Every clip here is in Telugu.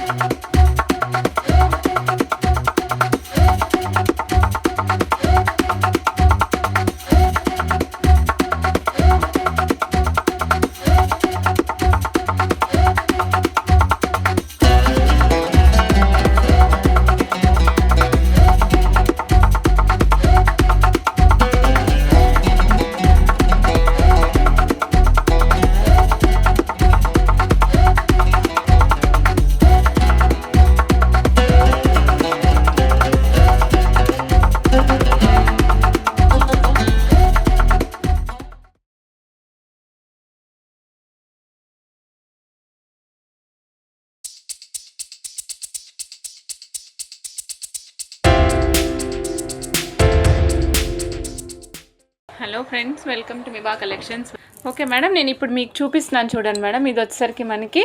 Hello friends, welcome to Miba collections. Okay madam, నేను ఇప్పుడు మీకు చూపిస్తున్నాను చూడండి మేడం. ఇది వచ్చేసరికి మనకి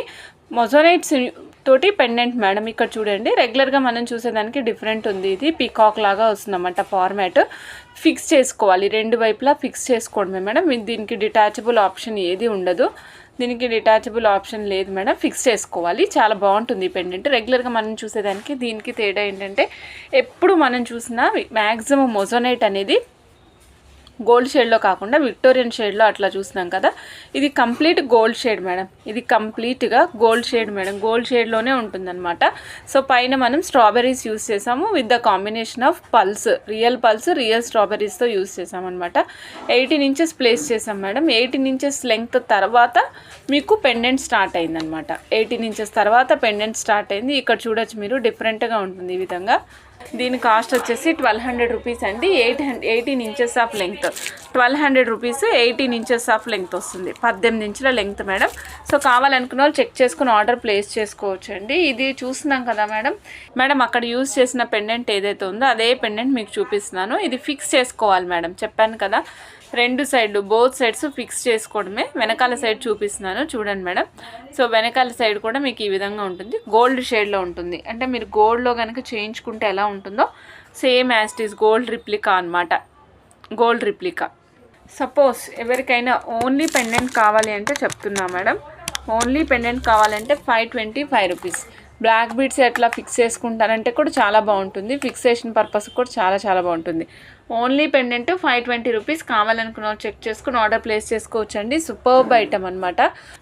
మొజోనైట్స్ తోటి పెండెంట్ మేడం. ఇక్కడ చూడండి, రెగ్యులర్గా మనం చూసేదానికి డిఫరెంట్ ఉంది. ఇది పీకాక్ లాగా వస్తుందన్నమాట. ఫార్మాట్ ఫిక్స్ చేసుకోవాలి, రెండు వైపులా ఫిక్స్ చేసుకోవడమే మేడం. దీనికి డిటాచబుల్ ఆప్షన్ ఏది ఉండదు. దీనికి డిటాచబుల్ ఆప్షన్ లేదు మేడం, ఫిక్స్ చేసుకోవాలి. చాలా బాగుంటుంది ఈ పెండెంట్. రెగ్యులర్గా మనం చూసేదానికి దీనికి తేడా ఏంటంటే, ఎప్పుడు మనం చూసినా మ్యాక్సిమం మొజోనైట్ అనేది గోల్డ్ షేడ్లో కాకుండా విక్టోరియన్ షేడ్లో అట్లా చూసినాం కదా. ఇది కంప్లీట్ గోల్డ్ షేడ్ మేడం. ఇది కంప్లీట్గా గోల్డ్ షేడ్ మేడం. గోల్డ్ షేడ్లోనే ఉంటుందన్నమాట. సో పైన మనం స్ట్రాబెర్రీస్ యూస్ చేసాము with the combination of pearls, real స్ట్రాబెర్రీస్తో యూస్ చేసామన్నమాట. 18 ఇంచెస్ ప్లేస్ చేసాం మేడం. 18 ఇంచెస్ లెంగ్త్ తర్వాత మీకు పెండెంట్ స్టార్ట్ అయిందనమాట. 18 ఇంచెస్ తర్వాత పెండెంట్ స్టార్ట్ అయింది. ఇక్కడ చూడొచ్చు మీరు, డిఫరెంట్గా ఉంటుంది ఈ విధంగా. దీని కాస్ట్ వచ్చేసి 1200 రూపీస్ అండి. 18 inches of length 1200 rupees. 18 inches of length వస్తుంది, 18 ఇంచుల లెంగ్త్ మేడం. సో కావాలనుకున్న వాళ్ళు చెక్ చేసుకుని ఆర్డర్ ప్లేస్ చేసుకోవచ్చు అండి. ఇది చూస్తున్నాం కదా మేడం అక్కడ యూజ్ చేసిన పెండెంట్ ఏదైతే ఉందో అదే పెండెంట్ మీకు చూపిస్తున్నాను. ఇది ఫిక్స్ చేసుకోవాలి మేడం, చెప్పాను కదా. రెండు సైడ్లు, బోత్ సైడ్స్ ఫిక్స్ చేసుకోవడమే. వెనకాల సైడ్ చూపిస్తున్నాను చూడండి మేడం. సో వెనకాల సైడ్ కూడా మీకు ఈ విధంగా ఉంటుంది, గోల్డ్ షేడ్లో ఉంటుంది. అంటే మీరు గోల్డ్లో కనుక చేయించుకుంటే ఎలా ఉంటుందో same as it is gold replica అనమాట. Gold replica. సపోజ్ ఎవరికైనా ఓన్లీ పెండెంట్ కావాలి అంటే చెప్తున్నా మేడం, ఓన్లీ పెండెంట్ కావాలంటే 525 రూపీస్. బ్లాక్ బీడ్స్ ఎట్లా ఫిక్స్ చేసుకుంటారంటే కూడా చాలా బాగుంటుంది. ఫిక్సేషన్ పర్పస్ కూడా చాలా బాగుంటుంది. Only pendant 520 rupees. కావాలనుకున్న చెక్ చేసుకుని ఆర్డర్ ప్లేస్ చేసుకోవచ్చు అండి. సూపర్బ్ ఐటమ్ అనమాట.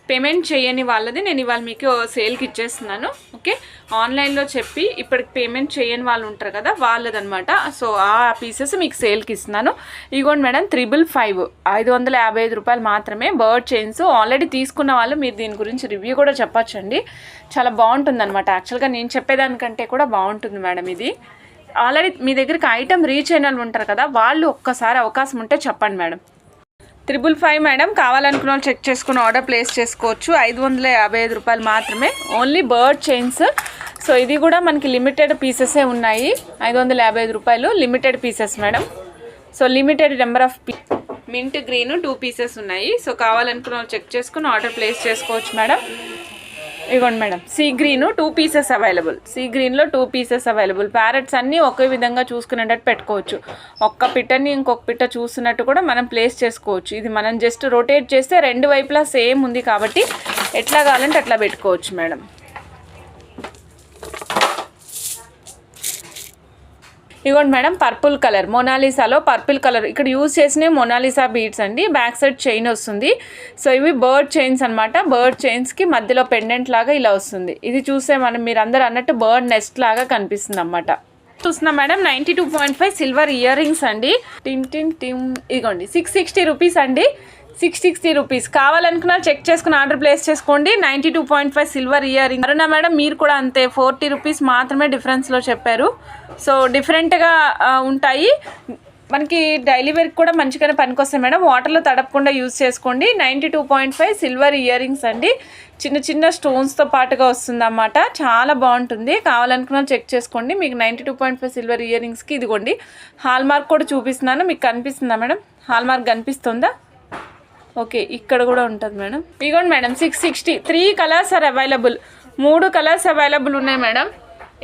పేమెంట్ చేయని వాళ్ళది నేను ఇవాళ మీకు సేల్కి ఇచ్చేస్తున్నాను. ఓకే, ఆన్లైన్లో చెప్పి ఇప్పటికి పేమెంట్ చేయని వాళ్ళు ఉంటారు కదా, వాళ్ళదనమాట. సో ఆ పీసెస్ మీకు సేల్కి ఇస్తున్నాను. ఇదిగోండి మేడం, 555, 555 రూపాయలు మాత్రమే. బర్డ్ చైన్స్ ఆల్రెడీ తీసుకున్న వాళ్ళు మీరు దీని గురించి రివ్యూ కూడా చెప్పచ్చండి. చాలా బాగుంటుంది అనమాట. యాక్చువల్గా నేను చెప్పేదానికంటే కూడా బాగుంటుంది మేడం. ఇది ఆల్రెడీ మీ దగ్గరికి ఐటమ్ రీచ్ అయిన వాళ్ళు ఉంటారు కదా, వాళ్ళు ఒక్కసారి అవకాశం ఉంటే చెప్పండి మేడం. 555 మేడం. కావాలనుకున్న వాళ్ళు చెక్ చేసుకుని ఆర్డర్ ప్లేస్ చేసుకోవచ్చు. 555 రూపాయలు మాత్రమే. Only bird chains. సో ఇది కూడా మనకి లిమిటెడ్ పీసెసే ఉన్నాయి. 555 రూపాయలు limited pieces madam. So limited number of mint green 2 pieces ఉన్నాయి. సో కావాలనుకున్న వాళ్ళు చెక్ చేసుకుని ఆర్డర్ ప్లేస్ చేసుకోవచ్చు మేడం. ఇవ్వండి madam, sea green 2 pieces available. Sea గ్రీన్లో 2 పీసెస్ అవైలబుల్. ప్యారెట్స్ అన్నీ ఒకే విధంగా చూసుకునేటట్టు పెట్టుకోవచ్చు. ఒక్క పిట్టని ఇంకొక పిట్ట చూస్తున్నట్టు కూడా మనం ప్లేస్ చేసుకోవచ్చు. ఇది మనం జస్ట్ రొటేట్ చేస్తే రెండు వైపులా సేమ్ ఉంది కాబట్టి ఎట్లా కావాలంటే అట్లా పెట్టుకోవచ్చు మేడం. ఇవ్వండి మేడం, పర్పుల్ కలర్, మొనాలిసాలో పర్పుల్ కలర్. ఇక్కడ యూజ్ చేసినవి మొనాలిసా బీడ్స్ అండి. బ్యాక్ సైడ్ చైన్ వస్తుంది. సో ఇవి బర్డ్ చైన్స్ అనమాట. బర్డ్ చైన్స్కి మధ్యలో పెండెంట్ లాగా ఇలా వస్తుంది. ఇది చూసే మీరు అందరూ అన్నట్టు బర్డ్ నెస్ట్ లాగా కనిపిస్తుంది అన్నమాట. చూస్తున్నాం మేడం, 92.5 సిల్వర్ ఇయర్ రింగ్స్ అండి. ఇదిగోండి 660 రూపీస్ అండి. 660 రూపీస్. కావాలనుకున్నా చెక్ చేసుకుని ఆర్డర్ ప్లేస్ చేసుకోండి. 92.5 సిల్వర్ ఇయర్ రింగ్. అరుణ మేడం మీరు కూడా అంతే, 40 రూపీస్ మాత్రమే డిఫరెన్స్లో చెప్పారు. సో డిఫరెంట్గా ఉంటాయి. మనకి డైలీ వేర్కి కూడా మంచిగానే పనికొస్తాయి మేడం. వాటర్లో తడపకుండా యూజ్ చేసుకోండి. 92.5 సిల్వర్ ఇయర్ రింగ్స్ అండి. చిన్న స్టోన్స్తో పాటుగా వస్తుంది అన్నమాట. చాలా బాగుంటుంది. కావాలనుకున్నా చెక్ చేసుకోండి. మీకు 92.5 సిల్వర్ ఇయర్ రింగ్స్కి ఇదిగోండి హాల్ మార్క్ కూడా చూపిస్తున్నాను. మీకు కనిపిస్తుందా మేడం? హాల్ మార్క్ కనిపిస్తుందా? ఓకే, ఇక్కడ కూడా ఉంటుంది మేడం. ఇదిగోండి madam, 660. 3 colours are available. 3 colours available ఉన్నాయి మేడం.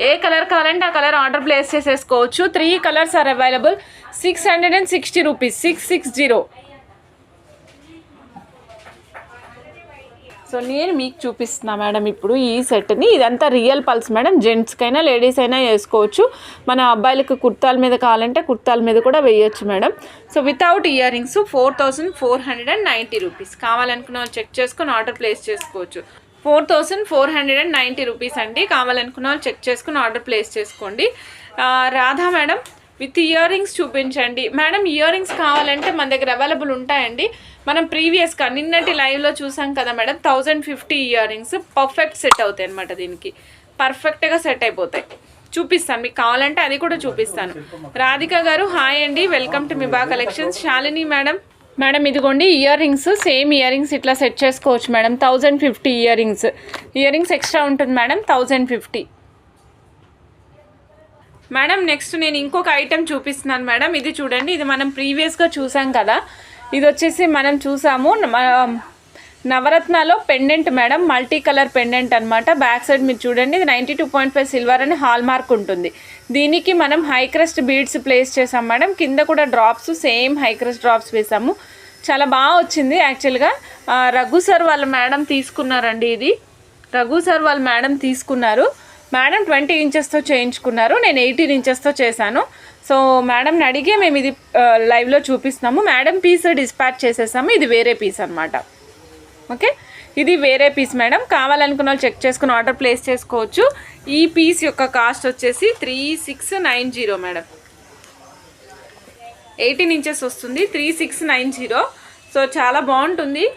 ఏ కలర్ కావాలంటే ఆ కలర్ ఆర్డర్ ప్లేస్ చేసేసుకోవచ్చు. 3 colours are available. 660 rupees. 660. So నేను మీకు చూపిస్తున్నా మేడం ఇప్పుడు ఈ సెట్ని. ఇదంతా రియల్ పల్స్ మేడం, జెంట్స్కైనా లేడీస్ అయినా వేసుకోవచ్చు. మన అబ్బాయిలకు కుర్తాల మీద కావాలంటే కుర్తాల మీద కూడా వేయొచ్చు madam. So without ear rings 4490 rupees. కావాలనుకున్న వాళ్ళు చెక్ చేసుకుని ఆర్డర్ ప్లేస్ చేసుకోవచ్చు. 4490 రూపీస్ అండి. కావాలనుకున్న వాళ్ళు చెక్ చేసుకుని ఆర్డర్ ప్లేస్ చేసుకోండి. Radha madam with ear rings చూపించండి మేడం. ఇయర్ రింగ్స్ కావాలంటే మన దగ్గర అవైలబుల్ ఉంటాయండి. మనం ప్రీవియస్గా నిన్నటి లైవ్లో చూసాం కదా madam, 1050 ear rings perfect set అవుతాయి అనమాట. దీనికి పర్ఫెక్ట్గా సెట్ అయిపోతాయి. చూపిస్తాను మీకు కావాలంటే, అది కూడా చూపిస్తాను. రాధిక గారు హాయ్ అండి, welcome to Miba collections. Shalini madam ఇదిగోండి ear rings, same ear rings ఇట్లా సెట్ చేసుకోవచ్చు మేడం. 1050 ఇయర్ రింగ్స్ ఎక్స్ట్రా ఉంటుంది మేడం, 1050 మేడం. నెక్స్ట్ నేను ఇంకొక ఐటెం చూపిస్తున్నాను మేడం. ఇది చూడండి, ఇది మనం ప్రీవియస్గా చూసాం కదా. ఇది వచ్చేసి మనం చూసాము నవరత్నాలో pendant madam, multi colour pendant అనమాట. బ్యాక్ సైడ్ మీరు చూడండి, ఇది 92.5 సిల్వర్ అని హాల్ మార్క్ ఉంటుంది. దీనికి మనం హై క్రస్ట్ బీడ్స్ ప్లేస్ చేసాం మేడం. కింద కూడా drops same high crust drops వేసాము. చాలా బాగా వచ్చింది యాక్చువల్గా. రఘు సార్ వాళ్ళ మేడం తీసుకున్నారండి. ఇది రఘు సార్ వాళ్ళ మేడం తీసుకున్నారు. మేడం 20 ఇంచెస్తో చేయించుకున్నారు, నేను 18 ఇంచెస్తో చేశాను. సో మేడంని అడిగే మేము ఇది లైవ్లో చూపిస్తున్నాము. మేడం పీస్ డిస్పాచ్ చేసేసాము. ఇది వేరే పీస్ అనమాట. ఓకే, ఇది వేరే పీస్ మేడం. కావాలనుకున్న వాళ్ళు చెక్ చేసుకుని ఆర్డర్ ప్లేస్ చేసుకోవచ్చు. ఈ పీస్ యొక్క కాస్ట్ వచ్చేసి 3690 మేడం. 18 ఇంచెస్ వస్తుంది, 3690. సో చాలా బాగుంటుంది.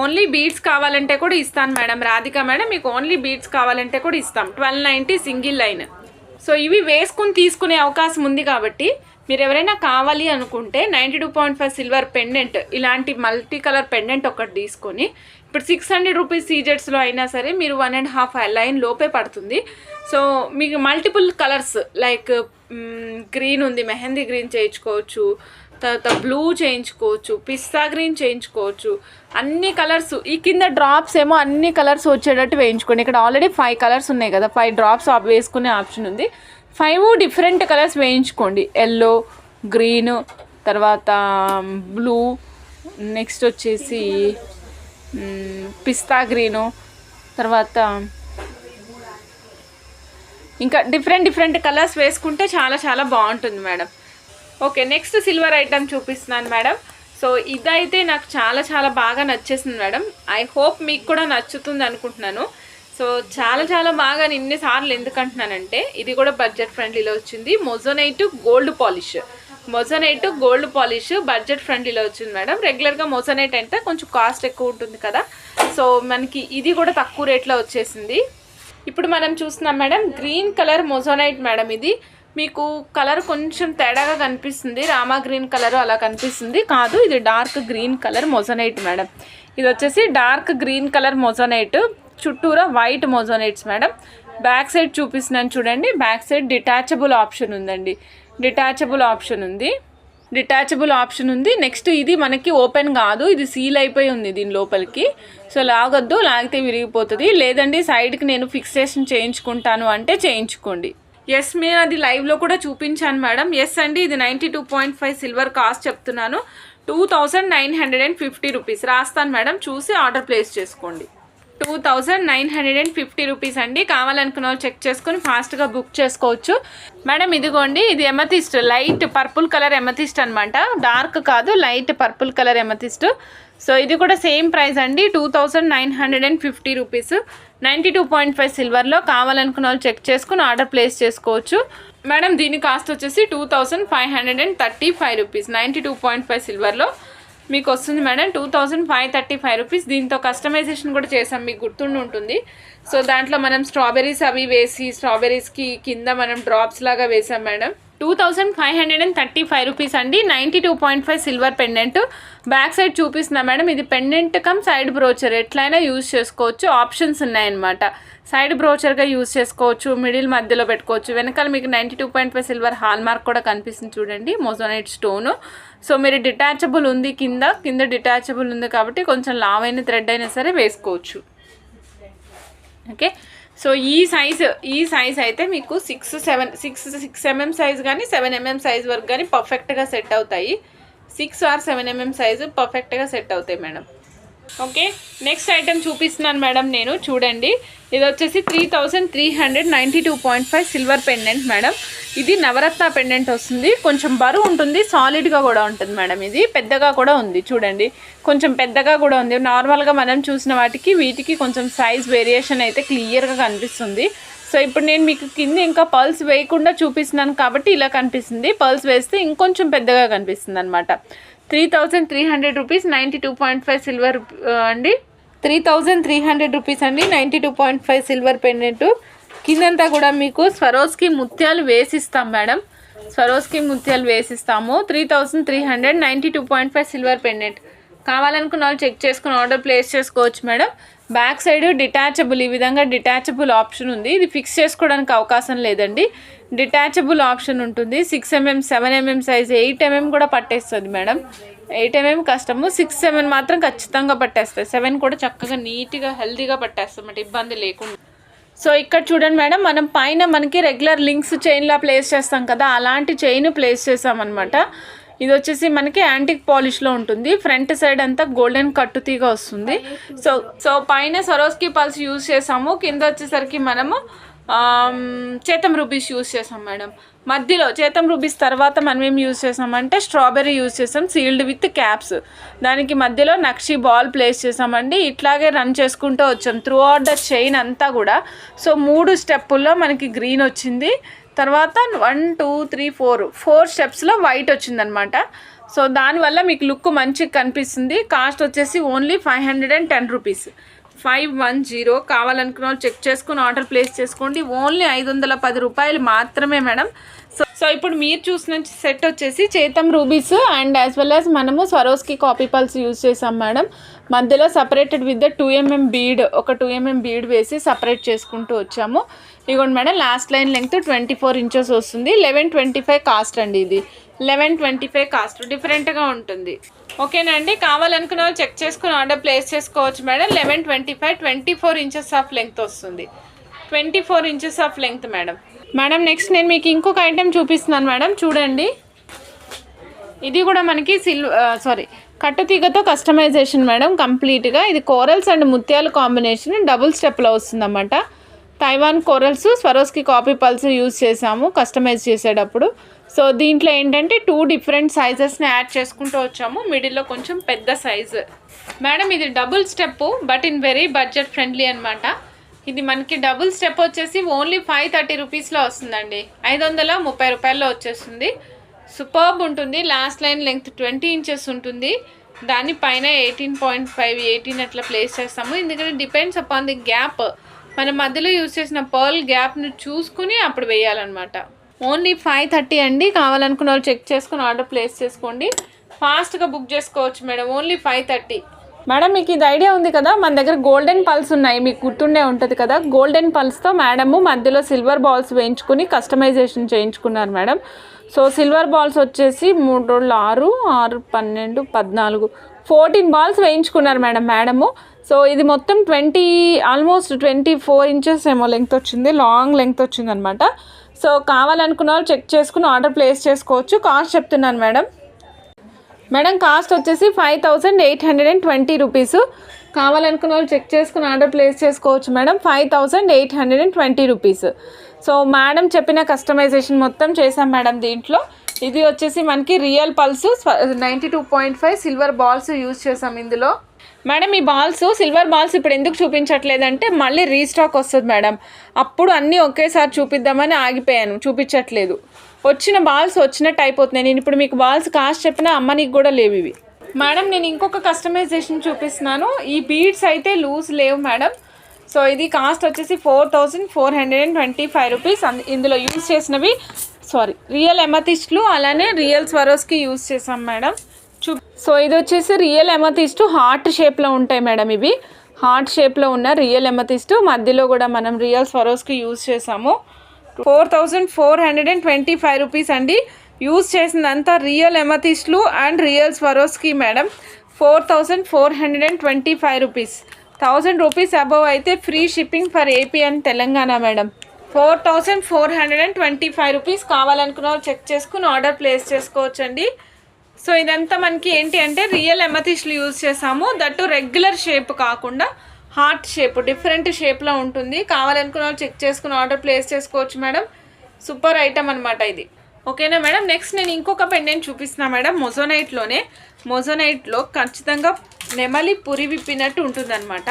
ఓన్లీ బీడ్స్ కావాలంటే కూడా ఇస్తాను మేడం. రాధిక మేడం మీకు ఓన్లీ బీడ్స్ కావాలంటే కూడా ఇస్తాం. 1290 సింగిల్ లైన్. సో ఇవి వేసుకుని తీసుకునే అవకాశం ఉంది కాబట్టి మీరు ఎవరైనా కావాలి అనుకుంటే 92.5 సిల్వర్ పెండెంట్, ఇలాంటి మల్టీ కలర్ పెండెంట్ ఒకటి తీసుకొని ఇప్పుడు 600 రూపీస్ సీజెట్స్లో అయినా సరే మీరు 1.5 లైన్ లోపే పడుతుంది. సో మీకు మల్టిపుల్ కలర్స్ లైక్ గ్రీన్ ఉంది, మెహందీ గ్రీన్ చేయించుకోవచ్చు, తర్వాత బ్లూ చేయించుకోవచ్చు, పిస్తా గ్రీన్ చేయించుకోవచ్చు, అన్ని కలర్స్. ఈ కింద డ్రాప్స్ ఏమో అన్ని కలర్స్ వచ్చేటట్టు వేయించుకోండి. ఇక్కడ ఆల్రెడీ 5 కలర్స్ ఉన్నాయి కదా, 5 డ్రాప్స్ వేసుకునే ఆప్షన్ ఉంది. 5 డిఫరెంట్ కలర్స్ వేయించుకోండి. ఎల్లో, గ్రీన్, తర్వాత బ్లూ, నెక్స్ట్ వచ్చేసి పిస్తా గ్రీను, తర్వాత ఇంకా డిఫరెంట్ కలర్స్ వేసుకుంటే చాలా చాలా బాగుంటుంది madam. Okay, next silver item చూపిస్తున్నాను మేడం. సో ఇదైతే నాకు చాలా చాలా బాగా నచ్చేసింది మేడం. ఐ హోప్ మీకు కూడా నచ్చుతుంది అనుకుంటున్నాను. సో చాలా చాలా బాగా ఇన్నిసార్లు ఎందుకు అంటున్నానంటే, ఇది కూడా బడ్జెట్ ఫ్రెండ్లీలో వచ్చింది. మొజోనైట్ గోల్డ్ పాలిష్ బడ్జెట్ ఫ్రెండ్లీలో వచ్చింది మేడం. రెగ్యులర్గా మొజోనైట్ అంటే కొంచెం కాస్ట్ ఎక్కువ ఉంటుంది కదా. సో మనకి ఇది కూడా తక్కువ రేట్లో వచ్చేసింది. ఇప్పుడు మనం చూస్తున్నాం madam green colour moissanite madam. ఇది మీకు కలర్ కొంచెం తేడాగా కనిపిస్తుంది, రామా గ్రీన్ కలర్ అలా కనిపిస్తుంది. కాదు, ఇది dark green colour moissanite madam. ఇది వచ్చేసి డార్క్ గ్రీన్ కలర్ మొజోనైట్, చుట్టూరా వైట్ మొజోనైట్స్ మేడం. బ్యాక్ సైడ్ చూపిస్తున్నాను చూడండి. బ్యాక్ సైడ్ డిటాచబుల్ ఆప్షన్ ఉంది. నెక్స్ట్ ఇది మనకి ఓపెన్ కాదు, ఇది సీల్ అయిపోయి ఉంది దీని లోపలికి. సో లాగొద్దు, లాగితే విరిగిపోతుంది. లేదండి సైడ్కి నేను ఫిక్సేషన్ చేయించుకుంటాను అంటే చేయించుకోండి. ఎస్, నేను అది లైవ్లో కూడా చూపించాను మేడం. ఎస్ అండి, ఇది 92.5 సిల్వర్ కాస్ట్ చెప్తున్నాను. 2950 రూపీస్ రాస్తాను మేడం. చూసి ఆర్డర్ ప్లేస్ చేసుకోండి. 2950 రూపీస్ అండి. కావాలనుకున్న వాళ్ళు చెక్ చేసుకొని ఫాస్ట్గా బుక్ చేసుకోవచ్చు మేడం. ఇదిగోండి, ఇది ఎమథిస్ట్, లైట్ పర్పుల్ కలర్ ఎమథిస్ట్ అనమాట. డార్క్ కాదు, లైట్ పర్పుల్ కలర్ ఎమథిస్ట్. సో ఇది కూడా సేమ్ ప్రైస్ అండి, 2950 రూపీస్. 92.5 సిల్వర్లో. కావాలనుకున్న వాళ్ళు చెక్ చేసుకుని ఆర్డర్ ప్లేస్ చేసుకోవచ్చు మేడం. దీని కాస్ట్ వచ్చేసి 2535 రూపీస్. 92.5 సిల్వర్లో మీకు వస్తుంది మేడం. 2535 రూపీస్. దీంతో కస్టమైజేషన్ కూడా చేసాం, మీకు గుర్తుండి ఉంటుంది. సో దాంట్లో మనం స్ట్రాబెర్రీస్ అవి వేసి, స్ట్రాబెర్రీస్కి కింద మనం డ్రాప్స్ లాగా వేసాం మేడం. 2535 రూపీస్ అండి. 92.5 సిల్వర్ పెండెంట్. బ్యాక్ సైడ్ చూపిస్తున్నా మేడం. ఇది పెండెంట్ కమ్ సైడ్ బ్రోచర్, ఎట్లయినా యూజ్ చేసుకోవచ్చు. ఆప్షన్స్ ఉన్నాయన్నమాట. సైడ్ బ్రోచర్గా యూజ్ చేసుకోవచ్చు, మిడిల్ మధ్యలో పెట్టుకోవచ్చు. వెనకాల మీకు 92.5 సిల్వర్ హాల్ మార్క్ కూడా కనిపిస్తుంది చూడండి, మొజోనైట్ స్టోను. సో మీరు డిటాచబుల్ ఉంది, కింద డిటాచబుల్ ఉంది కాబట్టి కొంచెం లావైన థ్రెడ్ అయినా సరే వేసుకోవచ్చు. ఓకే, సో ఈ సైజ్ అయితే మీకు 6 mm సైజ్ కానీ 7 mm సైజ్ వరకు కానీ పర్ఫెక్ట్గా సెట్ అవుతాయి. 6 or 7 mm సైజు పర్ఫెక్ట్గా సెట్ అవుతాయి మేడం. ఓకే, నెక్స్ట్ ఐటెం చూపిస్తున్నాను మేడం నేను, చూడండి. ఇది వచ్చేసి 3392.5 సిల్వర్ పెండెంట్ మేడం. ఇది నవరత్న పెండెంట్ వస్తుంది. కొంచెం బరువు ఉంటుంది, సాలిడ్గా కూడా ఉంటుంది మేడం. ఇది పెద్దగా కూడా ఉంది, చూడండి, కొంచెం పెద్దగా కూడా ఉంది. నార్మల్గా మనం చూసిన వాటికి వీటికి కొంచెం సైజ్ వేరియేషన్ అయితే క్లియర్గా కనిపిస్తుంది. సో ఇప్పుడు నేను మీకు కింద ఇంకా పల్స్ వేయకుండా చూపిస్తున్నాను కాబట్టి ఇలా కనిపిస్తుంది. పల్స్ వేస్తే ఇంకొంచెం పెద్దగా కనిపిస్తుంది అనమాట. 3300 రూపీస్, 92.5 సిల్వర్ అండి. 3300 రూపీస్ అండి, 92.5 సిల్వర్ పెండెంట్. కిందంతా కూడా మీకు స్వరోస్కి ముత్యాలు వేసిస్తాం మేడం. స్వరోస్కి ముత్యాలు వేసిస్తాము. 3392.5 సిల్వర్ పెండెంట్. కావాలనుకున్న వాళ్ళు చెక్ చేసుకుని ఆర్డర్ ప్లేస్ చేసుకోవచ్చు మేడం. బ్యాక్ సైడ్ డిటాచబుల్, ఈ విధంగా డిటాచబుల్ ఆప్షన్ ఉంది. ఇది ఫిక్స్ చేసుకోవడానికి అవకాశం లేదండి. డిటాచబుల్ ఆప్షన్ ఉంటుంది. 6mm, 7mm సైజ్, 8mm కూడా పట్టేస్తుంది మేడం. 8mm కష్టము, 6mm మాత్రం ఖచ్చితంగా పట్టేస్తుంది. 7 కూడా చక్కగా నీట్గా హెల్తీగా పట్టేస్తుంది అన్నమాట, ఇబ్బంది లేకుండా. సో ఇక్కడ చూడండి మేడం, మనం పైన మనకి రెగ్యులర్ లింక్స్ చైన్లా ప్లేస్ చేస్తాం కదా, అలాంటి చైన్ ప్లేస్ చేసామన్నమాట. ఇది వచ్చేసి మనకి యాంటిక్ పాలిష్లో ఉంటుంది. ఫ్రంట్ సైడ్ అంతా గోల్డెన్ కట్టుతీగా వస్తుంది. సో పైన సరోస్కి పల్స్ యూజ్ చేసాము. కింద వచ్చేసరికి మనము చేతం రూబీస్ యూజ్ చేసాం మేడం. మధ్యలో చేతం రూబీస్ తర్వాత మనం ఏం యూజ్ చేసామంటే స్ట్రాబెర్రీ యూజ్ చేసాం, సీల్డ్ విత్ క్యాప్స్. దానికి మధ్యలో నక్షి బాల్ ప్లేస్ చేసామండి. ఇట్లాగే రన్ చేసుకుంటూ వచ్చాం త్రూ అవుట్ ద చైన్ అంతా కూడా. సో 3 స్టెప్పుల్లో మనకి గ్రీన్ వచ్చింది. తర్వాత 1 2 3 4 స్టెప్స్లో వైట్ వచ్చిందనమాట. సో దానివల్ల మీకు లుక్ మంచిగా కనిపిస్తుంది. కాస్ట్ వచ్చేసి ఓన్లీ 510 రూపీస్, 510. కావాలనుకున్న వాళ్ళు చెక్ చేసుకుని ఆర్డర్ ప్లేస్ చేసుకోండి. ఓన్లీ 510 రూపాయలు మాత్రమే మేడం. సో ఇప్పుడు మీరు చూసిన సెట్ వచ్చేసి చేతం rubies and as well as మనము స్వరోస్కి కాపీ పల్స్ యూజ్ చేసాం మేడం. మధ్యలో separated with the 2mm bead, ఒక 2mm బీడ్ వేసి సపరేట్ చేసుకుంటూ వచ్చాము. ఇదిగోండి madam, last line length 24 inches వస్తుంది. 1125 కాస్ట్ అండి. ఇది 1125 కాస్ట్, డిఫరెంట్గా ఉంటుంది. ఓకేనా అండి, కావాలనుకున్న వాళ్ళు చెక్ చేసుకుని ఆర్డర్ ప్లేస్ చేసుకోవచ్చు మేడం. 1125, 24 ఇంచెస్ ఆఫ్ లెంగ్త్ వస్తుంది. 24 inches of length madam. Next నేను మీకు ఇంకొక ఐటెం చూపిస్తున్నాను మేడం, చూడండి. ఇది కూడా మనకి కట్టుతీగతో కస్టమైజేషన్ మేడం కంప్లీట్గా. ఇది కోరల్స్ అండ్ ముత్యాల కాంబినేషన్ డబుల్ స్టెప్లో వస్తుందన్నమాట. Taiwan corals Swarovski copy pearls use చేసాము కస్టమైజ్ చేసేటప్పుడు. సో దీంట్లో ఏంటంటే 2 డిఫరెంట్ సైజెస్ని యాడ్ చేసుకుంటూ వచ్చాము. మిడిల్లో కొంచెం పెద్ద సైజు మేడం. ఇది double step but in very budget friendly అనమాట. ఇది మనకి డబుల్ స్టెప్ వచ్చేసి ఓన్లీ 530 రూపీస్లో వస్తుందండి. 530 రూపాయల్లో వచ్చేస్తుంది. సూపర్బ్ ఉంటుంది. లాస్ట్ లైన్ లెంగ్త్ 20 ఇంచెస్ ఉంటుంది. దానిపైన 18.5, 18 అట్లా ప్లేస్ చేస్తాము. ఎందుకంటే డిపెండ్స్ అపాన్ ది గ్యాప్. మన మధ్యలో యూజ్ చేసిన పర్ల్ గ్యాప్ను చూసుకుని అప్పుడు వేయాలన్నమాట. ఓన్లీ 530 అండి. కావాలనుకున్న వాళ్ళు చెక్ చేసుకుని ఆర్డర్ ప్లేస్ చేసుకోండి. ఫాస్ట్గా బుక్ చేసుకోవచ్చు మేడం. Only 530 madam. మీకు ఇది ఐడియా ఉంది కదా, మన దగ్గర గోల్డెన్ పల్స్ ఉన్నాయి, మీకు గుర్తుండే ఉంటుంది కదా. గోల్డెన్ పల్స్తో మేడము మధ్యలో సిల్వర్ బాల్స్ వేయించుకుని కస్టమైజేషన్ చేయించుకున్నారు మేడం. సో సిల్వర్ బాల్స్ వచ్చేసి 3 రోజులు 6, 6, 12, 14, 14 బాల్స్ వేయించుకున్నారు మేడము. సో ఇది మొత్తం ఆల్మోస్ట్ 24 ఇంచెస్ ఏమో లెంగ్త్ వచ్చింది, లాంగ్ లెంగ్త్ వచ్చింది అనమాట. సో కావాలనుకున్న వాళ్ళు చెక్ చేసుకుని ఆర్డర్ ప్లేస్ చేసుకోవచ్చు. కాస్ట్ చెప్తున్నాను మేడం. కాస్ట్ వచ్చేసి 5820 రూపీస్. కావాలనుకున్న వాళ్ళు చెక్ చేసుకుని ఆర్డర్ ప్లేస్ చేసుకోవచ్చు మేడం. 5820 రూపీస్. సో మేడం చెప్పిన కస్టమైజేషన్ మొత్తం చేసాం మేడం దీంట్లో. ఇది వచ్చేసి మనకి real pulse 92.5 silver balls use చేసాం ఇందులో మేడం. ఈ సిల్వర్ బాల్స్ ఇప్పుడు ఎందుకు చూపించట్లేదంటే మళ్ళీ రీస్టాక్ వస్తుంది మేడం. అప్పుడు అన్నీ ఒకేసారి చూపిద్దామని ఆగిపోయాను, చూపించట్లేదు. వచ్చిన బాల్స్ వచ్చినట్టు అయిపోతున్నాయి. నేను ఇప్పుడు మీకు బాల్స్ కాస్ట్ చెప్పినా అమ్మనికి కూడా లేవు ఇవి మేడం. నేను ఇంకొక కస్టమైజేషన్ చూపిస్తున్నాను. ఈ బీడ్స్ అయితే లూజ్ లేవు మేడం. సో ఇది కాస్ట్ వచ్చేసి 4425 రూపీస్. ఇందులో యూజ్ చేసినవి రియల్ ఎమథిస్ట్లు, అలానే రియల్ స్వరోస్కి యూజ్ చేసాం మేడం. సో ఇది వచ్చేసి రియల్ ఎమథిస్ట్ హార్ట్ షేప్లో ఉంటాయి మేడం. ఇవి హార్ట్ షేప్లో ఉన్న రియల్ ఎమథిస్ట్, మధ్యలో కూడా మనం రియల్ స్వరోస్కి యూజ్ చేసాము. 4425 రూపీస్ అండి. యూజ్ చేసిందంతా రియల్ ఎమథిస్ట్లు and real Swarovski madam. 4425 rupees. 1000 rupees above అయితే free shipping for AP and Telangana madam. 4425 rupees. కావాలనుకున్న వాళ్ళు చెక్ చేసుకుని ఆర్డర్ ప్లేస్ చేసుకోవచ్చండి. సో ఇదంతా మనకి ఏంటి అంటే రియల్ ఎమథిస్ట్లు యూజ్ చేసాము, దట్టు రెగ్యులర్ షేప్ కాకుండా హార్ట్ షేప్, డిఫరెంట్ షేప్లో ఉంటుంది. కావాలనుకున్న వాళ్ళు చెక్ చేసుకుని ఆర్డర్ ప్లేస్ చేసుకోవచ్చు మేడం. సూపర్ ఐటమ్ అనమాట ఇది. ఓకేనా మేడం. నెక్స్ట్ నేను ఇంకొక పెండెంట్ చూపిస్తున్నా మేడం. మొజోనైట్లో ఖచ్చితంగా నెమలి పురి విప్పినట్టు ఉంటుందన్నమాట.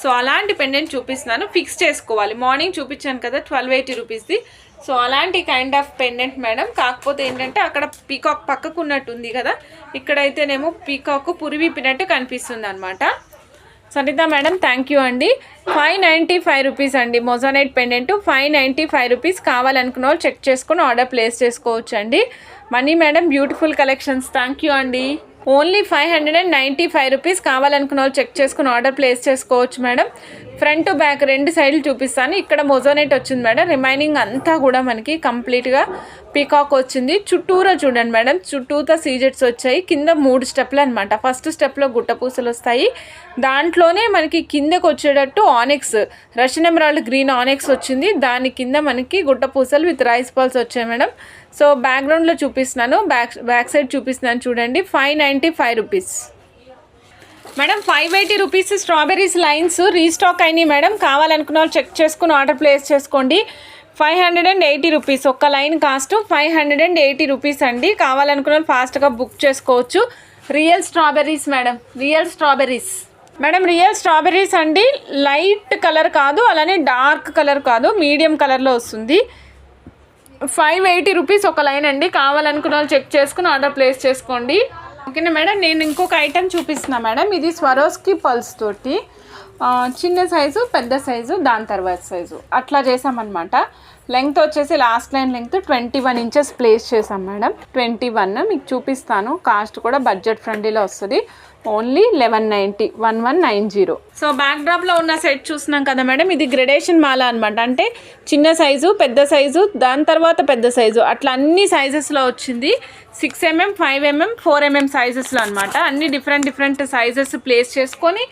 సో అలాంటి పెండెంట్ చూపిస్తున్నాను, ఫిక్స్ చేసుకోవాలి. మార్నింగ్ చూపించాను కదా 1280 రూపీస్ది. సో అలాంటి కైండ్ ఆఫ్ పెండెంట్ మేడం. కాకపోతే ఏంటంటే అక్కడ పీకాక్ పక్కకు ఉన్నట్టు ఉంది కదా, ఇక్కడైతేనేమో పీకాక్ పురి విప్పినట్టు కనిపిస్తుంది అనమాట. సరిత మేడం థ్యాంక్ యూ అండి. 595 రూపీస్ అండి మొజోనైట్ పెండెంట్, 595 రూపీస్. కావాలనుకున్న వాళ్ళు చెక్ చేసుకుని ఆర్డర్ ప్లేస్ చేసుకోవచ్చు అండి. Mani madam beautiful collections, thank you అండి. Only 595 rupees. కావాలనుకున్న వాళ్ళు చెక్ చేసుకుని ఆర్డర్ ప్లేస్ చేసుకోవచ్చు మేడం. ఫ్రంట్ బ్యాక్ రెండు సైడ్లు చూపిస్తాను. ఇక్కడ మొజోనైట్ వచ్చింది మేడం, రిమైనింగ్ అంతా కూడా మనకి కంప్లీట్గా పీకాక్ వచ్చింది. చుట్టూరా చూడండి మేడం, చుట్టూతా సీజెట్స్ వచ్చాయి. కింద 3 స్టెప్లు అనమాట. ఫస్ట్ స్టెప్లో గుట్టపూసలు వస్తాయి, దాంట్లోనే మనకి కిందకు వచ్చేటట్టు ఆనెక్స్, రష్యన్ ఎమరాల్డ్ గ్రీన్ ఆనెక్స్ వచ్చింది. దాని కింద మనకి గుట్టపూసలు విత్ రైస్ బాల్స్ వచ్చాయి మేడం. సో బ్యాక్గ్రౌండ్లో చూపిస్తున్నాను, బ్యాక్ సైడ్ చూపిస్తున్నాను చూడండి. 595 rupees madam. 580 rupees strawberries lines restock అయినాయి మేడం. కావాలనుకున్న వాళ్ళు చెక్ చేసుకుని ఆర్డర్ ప్లేస్ చేసుకోండి. 580 రూపీస్ ఒక్క లైన్ కాస్ట్, 580 రూపీస్ అండి. కావాలనుకున్న వాళ్ళు ఫాస్ట్గా బుక్ చేసుకోవచ్చు. Real strawberries madam, real strawberries madam. Real strawberries అండి, లైట్ కలర్ కాదు అలానే డార్క్ కలర్ కాదు, మీడియం కలర్లో వస్తుంది. 580 రూపీస్ ఒక లైన్ అండి. కావాలనుకున్న వాళ్ళు చెక్ చేసుకుని ఆర్డర్ ప్లేస్ చేసుకోండి. ఓకేనా మేడం. నేను ఇంకొక ఐటెం చూపిస్తున్నా మేడం. ఇది స్వరోస్కి పల్స్ తోటి చిన్న సైజు, పెద్ద సైజు, దాని తర్వాత సైజు అట్లా చేసామన్నమాట. లెంగ్త్ వచ్చేసి last line length 21 inches place చేసాం మేడం. 21 మీకు చూపిస్తాను. కాస్ట్ కూడా బడ్జెట్ ఫ్రెండ్లీలో వస్తుంది. ఓన్లీ 1190. సో బ్యాక్ డ్రాప్లో ఉన్న సెట్ చూస్తున్నాం కదా మేడం, ఇది గ్రెడేషన్ మాల అనమాట. అంటే చిన్న సైజు, పెద్ద సైజు, దాని తర్వాత పెద్ద సైజు, అట్లా అన్ని సైజెస్లో వచ్చింది. 6mm, 5mm, 4mm సైజెస్లో అనమాట. అన్ని డిఫరెంట్ సైజెస్ ప్లేస్ చేసుకొని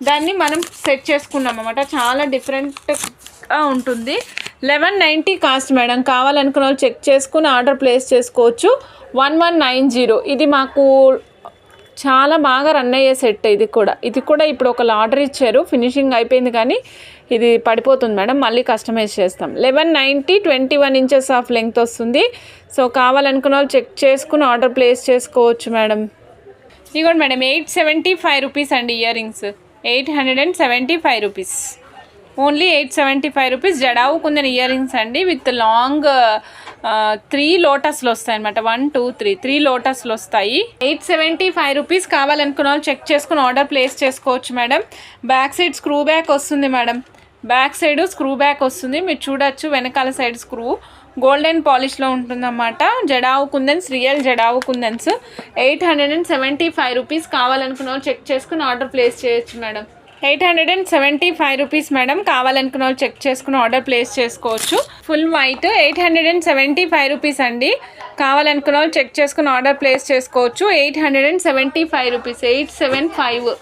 దాన్ని మనం సెట్ చేసుకున్నాం అనమాట. చాలా డిఫరెంట్గా ఉంటుంది. 1190 కాస్ట్ మేడం. కావాలనుకున్న వాళ్ళు చెక్ చేసుకుని ఆర్డర్ ప్లేస్ చేసుకోవచ్చు. 1190. ఇది మాకు చాలా బాగా రన్ అయ్యే సెట్. ఇది కూడా ఇప్పుడు ఒక ఆర్డర్ ఇచ్చారు, ఫినిషింగ్ అయిపోయింది కానీ ఇది పడిపోతుంది మేడం, మళ్ళీ కస్టమైజ్ చేస్తాం. 1190, 21 ఇంచెస్ ఆఫ్ లెంగ్త్ వస్తుంది. సో కావాలనుకున్న వాళ్ళు చెక్ చేసుకుని ఆర్డర్ ప్లేస్ చేసుకోవచ్చు మేడం. ఇదిగోండి మేడం 875 రూపీస్ అండి ear rings, 875 rupees. Only 875 rupees. Jadau kundan ear rings అండి విత్ లాంగ్ 3 లోటస్లు వస్తాయి అనమాట. 1 2 3 లోటస్లు వస్తాయి. 875 రూపీస్. కావాలనుకున్న వాళ్ళు చెక్ చేసుకుని ఆర్డర్ ప్లేస్ చేసుకోవచ్చు madam. Back side screw back వస్తుంది madam. Back side screw back వస్తుంది, మీరు చూడొచ్చు. వెనకాల సైడ్ స్క్రూ గోల్డెన్ పాలిష్లో ఉంటుందన్నమాట. జడావు కుందన్స్, రియల్ జడావు కుందన్స్. 875 రూపీస్. కావాలనుకున్న వాళ్ళు చెక్ చేసుకుని ఆర్డర్ ప్లేస్ చేయొచ్చు మేడం. 875 rupees madam. కావాలనుకున్న వాళ్ళు చెక్ చేసుకుని ఆర్డర్ ప్లేస్ చేసుకోవచ్చు. ఫుల్ వైట్ 875 రూపీస్ అండి. కావాలనుకున్న వాళ్ళు చెక్ చేసుకుని ఆర్డర్ ప్లేస్ చేసుకోవచ్చు. 875 రూపీస్, 875.